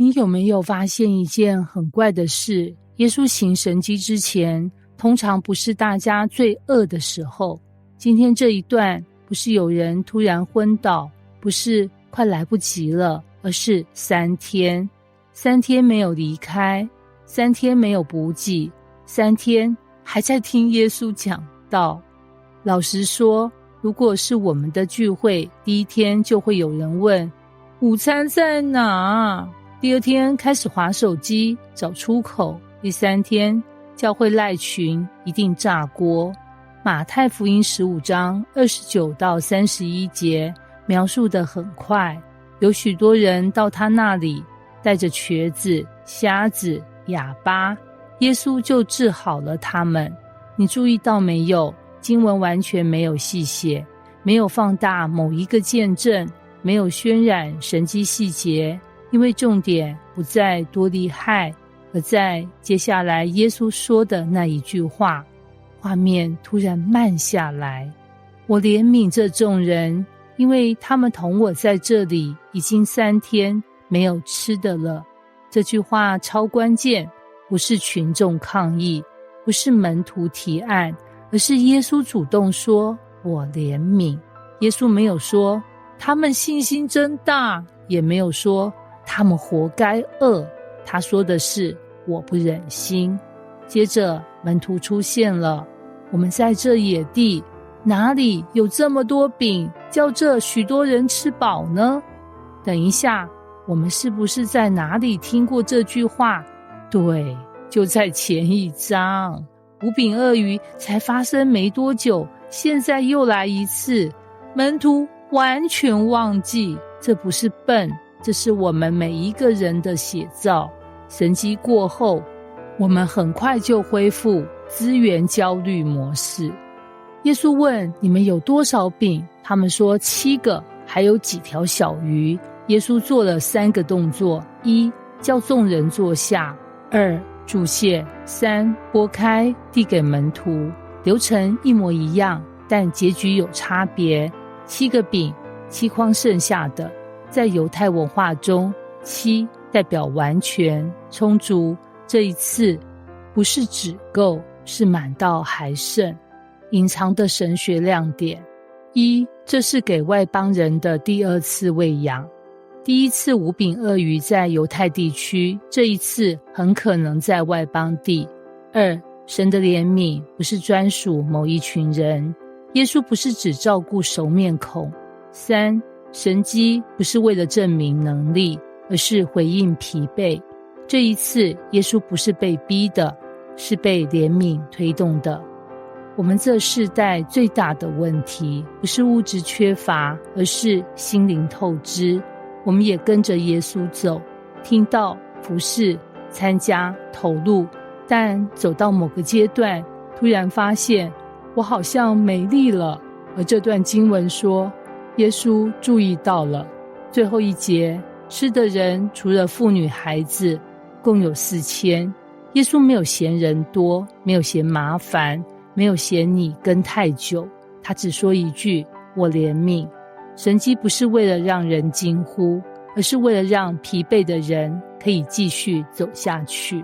你有没有发现一件很怪的事？耶稣行神迹之前，通常不是大家最饿的时候。今天这一段不是有人突然昏倒，不是快来不及了，而是3天，3天没有离开，3天没有补给，3天还在听耶稣讲道。老实说，如果是我们的聚会，第一天就会有人问午餐在哪，第二天开始滑手机找出口，第3天教会赖群一定炸锅。马太福音15章29到31节描述得很快，有许多人到他那里，带着瘸子、瞎子、哑巴，耶稣就治好了他们。你注意到没有？经文完全没有细写，没有放大某一个见证，没有渲染神迹细节，因为重点不在多厉害，而在接下来耶稣说的那一句话。画面突然慢下来，我怜悯这众人，因为他们同我在这里已经3天没有吃的了。这句话超关键，不是群众抗议，不是门徒提案，而是耶稣主动说我怜悯。耶稣没有说他们信心真大，也没有说他们活该饿，他说的是我不忍心。接着门徒出现了，我们在这野地，哪里有这么多饼，叫这许多人吃饱呢？等一下，我们是不是在哪里听过这句话？对，就在前一章，5饼2鱼才发生没多久，现在又来一次。门徒完全忘记，这不是笨，这是我们每一个人的写照。神迹过后，我们很快就恢复资源焦虑模式。耶稣问你们有多少饼？他们说7个，还有几条小鱼。耶稣做了3个动作：1叫众人坐下，2祝谢，3拨开递给门徒。流程一模一样，但结局有差别。7个饼，7筐剩下的。在犹太文化中，7代表完全充足，这一次不是只够，是满到还剩。隐藏的神学亮点：1这是给外邦人的第2次喂养。第1次5饼2鱼在犹太地区，这一次很可能在外邦地。2神的怜悯不是专属某一群人，耶稣不是只照顾熟面孔。3神迹不是为了证明能力，而是回应疲惫。这一次耶稣不是被逼的，是被怜悯推动的。我们这世代最大的问题不是物质缺乏，而是心灵透支。我们也跟着耶稣走，听到、服侍、参加、投入，但走到某个阶段，突然发现我好像没力了。而这段经文说，耶稣注意到了。最后一节，吃的人除了妇女孩子，共有4000。耶稣没有嫌人多，没有嫌麻烦，没有嫌你跟太久，他只说一句：我怜悯。神迹不是为了让人惊呼，而是为了让疲惫的人可以继续走下去。